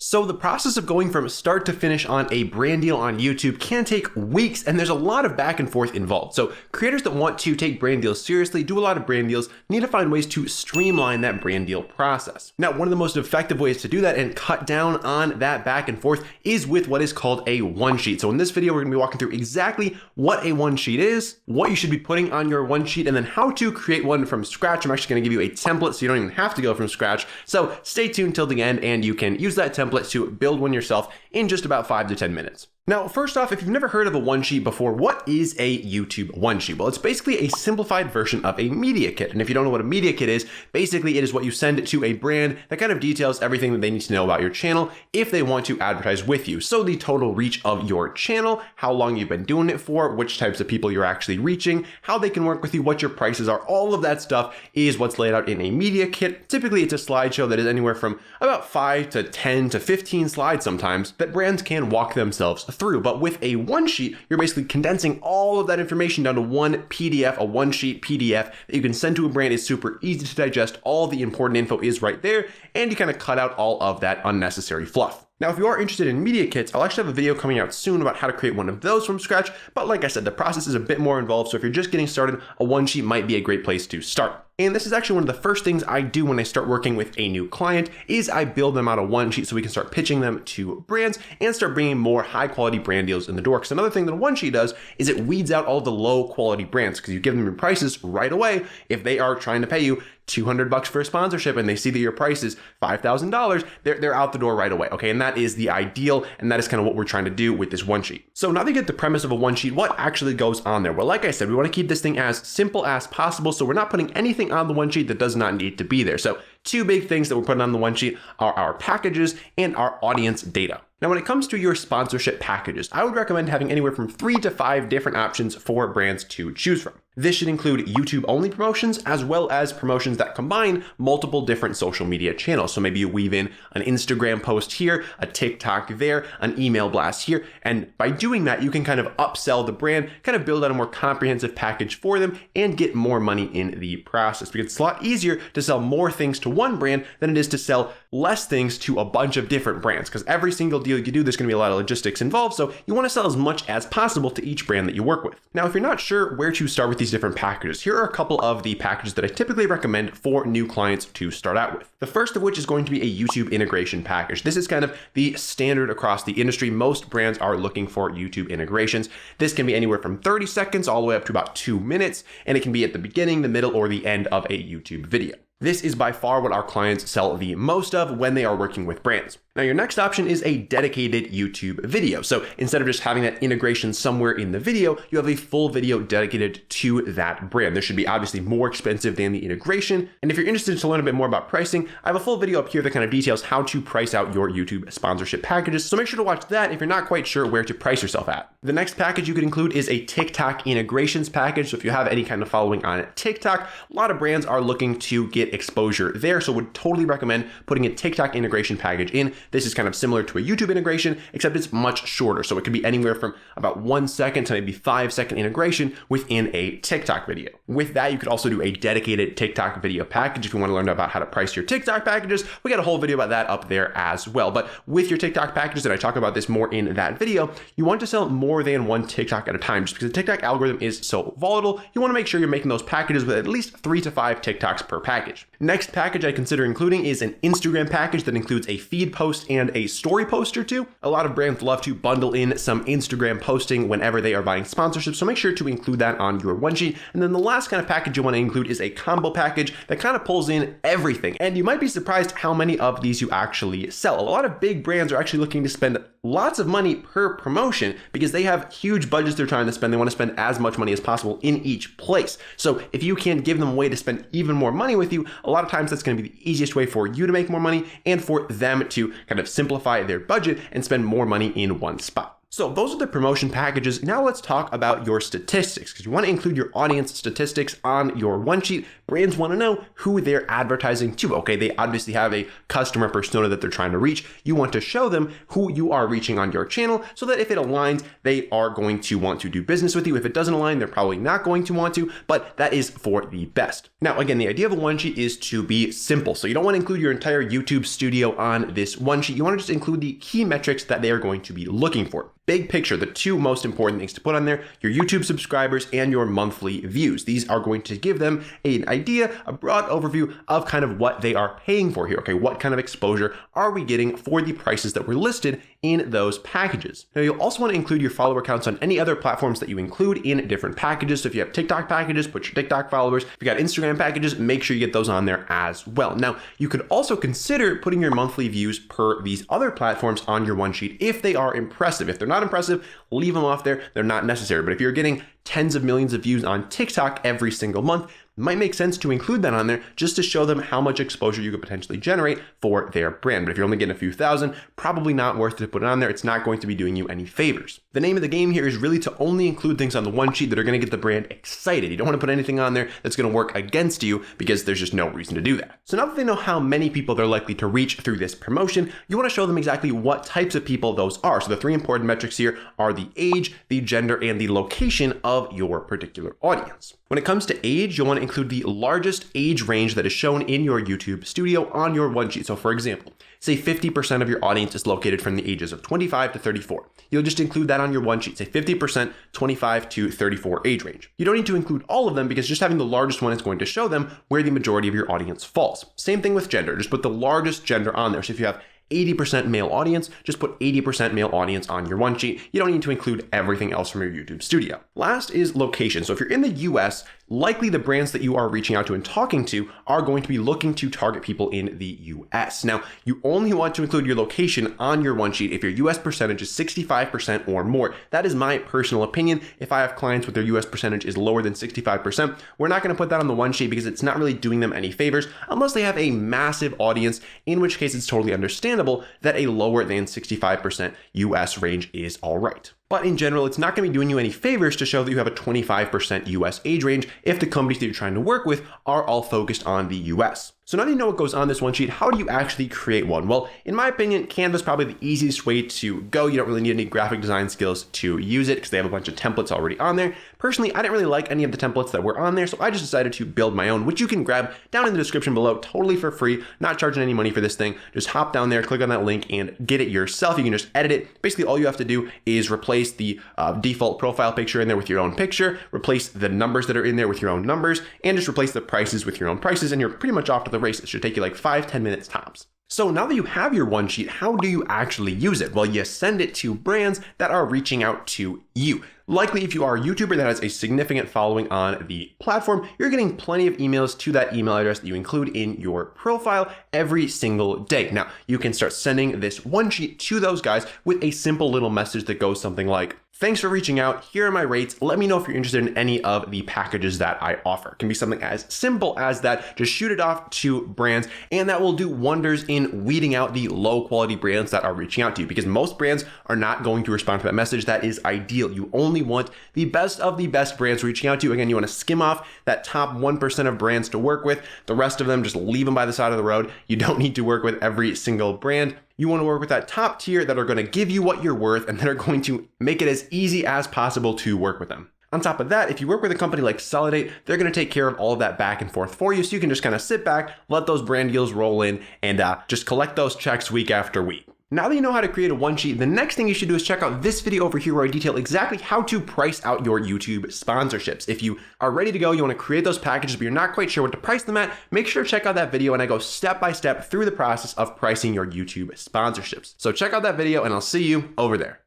So the process of going from start to finish on a brand deal on YouTube can take weeks, and there's a lot of back and forth involved. So creators that want to take brand deals seriously, do a lot of brand deals, need to find ways to streamline that brand deal process. Now, one of the most effective ways to do that and cut down on that back and forth is with what is called a one sheet. So in this video, we're gonna be walking through exactly what a one sheet is, what you should be putting on your one sheet, and then how to create one from scratch. I'm actually gonna give you a template so you don't even have to go from scratch. So stay tuned till the end and you can use that template to build one yourself in just about 5 to 10 minutes. Now, first off, if you've never heard of a one sheet before, what is a YouTube one sheet? Well, it's basically a simplified version of a media kit. And if you don't know what a media kit is, basically it is what you send to a brand that kind of details everything that they need to know about your channel if they want to advertise with you. So the total reach of your channel, how long you've been doing it for, which types of people you're actually reaching, how they can work with you, what your prices are, all of that stuff is what's laid out in a media kit. Typically, it's a slideshow that is anywhere from about 5 to 10 to 15 slides sometimes that brands can walk themselves through. But with a one sheet, you're basically condensing all of that information down to one PDF, a one sheet PDF that you can send to a brand. It's super easy to digest. All the important info is right there, and you kind of cut out all of that unnecessary fluff. Now, if you are interested in media kits, I'll actually have a video coming out soon about how to create one of those from scratch. But like I said, the process is a bit more involved. So if you're just getting started, a one sheet might be a great place to start. And this is actually one of the first things I do when I start working with a new client is I build them out a one sheet so we can start pitching them to brands and start bringing more high quality brand deals in the door. Because another thing that a one sheet does is it weeds out all the low quality brands because you give them your prices right away. If they are trying to pay you $200 for a sponsorship and they see that your price is $5,000, they're out the door right away. Okay. And that is the ideal. And that is kind of what we're trying to do with this one sheet. So now that you get the premise of a one sheet, what actually goes on there? Well, like I said, we want to keep this thing as simple as possible. So we're not putting anything on the one sheet that does not need to be there. So two big things that we're putting on the one sheet are our packages and our audience data. Now, when it comes to your sponsorship packages, I would recommend having anywhere from 3 to 5 different options for brands to choose from. This should include YouTube only promotions as well as promotions that combine multiple different social media channels. So maybe you weave in an Instagram post here, a TikTok there, an email blast here. And by doing that, you can kind of upsell the brand, kind of build out a more comprehensive package for them and get more money in the process. Because it's a lot easier to sell more things to one brand than it is to sell less things to a bunch of different brands. Because every single deal you do, there's going to be a lot of logistics involved. So you want to sell as much as possible to each brand that you work with. Now, if you're not sure where to start with these different packages, here are a couple of the packages that I typically recommend for new clients to start out with. The first of which is going to be a YouTube integration package. This is kind of the standard across the industry. Most brands are looking for YouTube integrations. This can be anywhere from 30 seconds all the way up to about 2 minutes, and it can be at the beginning, the middle, or the end of a YouTube video. This is by far what our clients sell the most of when they are working with brands. Now, your next option is a dedicated YouTube video. So instead of just having that integration somewhere in the video, you have a full video dedicated to that brand. This should be obviously more expensive than the integration. And if you're interested to learn a bit more about pricing, I have a full video up here that kind of details how to price out your YouTube sponsorship packages. So make sure to watch that if you're not quite sure where to price yourself at. The next package you could include is a TikTok integrations package. So if you have any kind of following on TikTok, a lot of brands are looking to get exposure there. So would totally recommend putting a TikTok integration package in. This is kind of similar to a YouTube integration, except it's much shorter. So it could be anywhere from about 1 second to maybe 5-second integration within a TikTok video. With that, you could also do a dedicated TikTok video package. If you want to learn about how to price your TikTok packages, we got a whole video about that up there as well. But with your TikTok packages, and I talk about this more in that video, you want to sell more than one TikTok at a time. Just because the TikTok algorithm is so volatile, you want to make sure you're making those packages with at least 3 to 5 TikToks per package. Next package I consider including is an Instagram package that includes a feed post and a story post or two. A lot of brands love to bundle in some Instagram posting whenever they are buying sponsorships, so make sure to include that on your one sheet. And then the last kind of package you want to include is a combo package that kind of pulls in everything. And you might be surprised how many of these you actually sell. A lot of big brands are actually looking to spend lots of money per promotion because they have huge budgets they're trying to spend. They want to spend as much money as possible in each place. So if you can give them a way to spend even more money with you, a lot of times that's going to be the easiest way for you to make more money and for them to kind of simplify their budget and spend more money in one spot. So those are the promotion packages. Now let's talk about your statistics, because you want to include your audience statistics on your one sheet. Brands want to know who they're advertising to. Okay, they obviously have a customer persona that they're trying to reach. You want to show them who you are reaching on your channel so that if it aligns, they are going to want to do business with you. If it doesn't align, they're probably not going to want to, but that is for the best. Now, again, the idea of a one sheet is to be simple. So you don't want to include your entire YouTube studio on this one sheet. You want to just include the key metrics that they are going to be looking for. Big picture, the two most important things to put on there, your YouTube subscribers and your monthly views. These are going to give them an idea, a broad overview of kind of what they are paying for here. Okay, what kind of exposure are we getting for the prices that were listed in those packages? Now, you'll also want to include your follower counts on any other platforms that you include in different packages. So if you have TikTok packages, put your TikTok followers. If you got Instagram packages, make sure you get those on there as well. Now, you could also consider putting your monthly views per these other platforms on your one sheet if they are impressive. If they're not impressive, leave them off there. They're not necessary. But if you're getting tens of millions of views on TikTok every single month, it might make sense to include that on there just to show them how much exposure you could potentially generate for their brand. But if you're only getting a few thousand, probably not worth it to put it on there. It's not going to be doing you any favors. The name of the game here is really to only include things on the one sheet that are going to get the brand excited. You don't want to put anything on there that's going to work against you because there's just no reason to do that. So now that they know how many people they're likely to reach through this promotion, you want to show them exactly what types of people those are. So the three important metrics here are the age, the gender, and the location of your particular audience. When it comes to age, you'll want to include the largest age range that is shown in your YouTube studio on your one sheet. So for example, say 50% of your audience is located from the ages of 25 to 34. You'll just include that on your one sheet, say 50%, 25 to 34 age range. You don't need to include all of them because just having the largest one is going to show them where the majority of your audience falls. Same thing with gender, just put the largest gender on there. So if you have 80% male audience, just put 80% male audience on your one sheet. You don't need to include everything else from your YouTube studio. Last is location. So if you're in the US, likely the brands that you are reaching out to and talking to are going to be looking to target people in the US. Now, you only want to include your location on your one sheet if your US percentage is 65% or more. That is my personal opinion. If I have clients with their US percentage is lower than 65%, we're not going to put that on the one sheet because it's not really doing them any favors unless they have a massive audience, in which case it's totally understandable that a lower than 65% US range is all right. But in general, it's not going to be doing you any favors to show that you have a 25% US age range if the companies that you're trying to work with are all focused on the US. So now that you know what goes on this one sheet, how do you actually create one? Well, in my opinion, Canva is probably the easiest way to go. You don't really need any graphic design skills to use it because they have a bunch of templates already on there. Personally, I didn't really like any of the templates that were on there, so I just decided to build my own, which you can grab down in the description below, totally for free, not charging any money for this thing. Just hop down there, click on that link, and get it yourself. You can just edit it. Basically, all you have to do is replace the default profile picture in there with your own picture, replace the numbers that are in there with your own numbers, and just replace the prices with your own prices, and you're pretty much off to the races. It should take you like 5-10 minutes tops. So now that you have your one sheet, how do you actually use it? Well, you send it to brands that are reaching out to you. Likely, if you are a YouTuber that has a significant following on the platform, you're getting plenty of emails to that email address that you include in your profile every single day. Now, you can start sending this one sheet to those guys with a simple little message that goes something like, "Thanks for reaching out. Here are my rates. Let me know if you're interested in any of the packages that I offer." It can be something as simple as that. Just shoot it off to brands, and that will do wonders in weeding out the low quality brands that are reaching out to you, because most brands are not going to respond to that message. That is ideal. You only want the best of the best brands reaching out to you. Again, you want to skim off that top 1% of brands to work with. The rest of them, just leave them by the side of the road. You don't need to work with every single brand. You want to work with that top tier that are going to give you what you're worth and that are going to make it as easy as possible to work with them. On top of that, if you work with a company like Solidate, they're going to take care of all of that back and forth for you. So you can just kind of sit back, let those brand deals roll in, and just collect those checks week after week. Now that you know how to create a one sheet, the next thing you should do is check out this video over here where I detail exactly how to price out your YouTube sponsorships. If you are ready to go, you want to create those packages, but you're not quite sure what to price them at, make sure to check out that video and I go step by step through the process of pricing your YouTube sponsorships. So check out that video and I'll see you over there.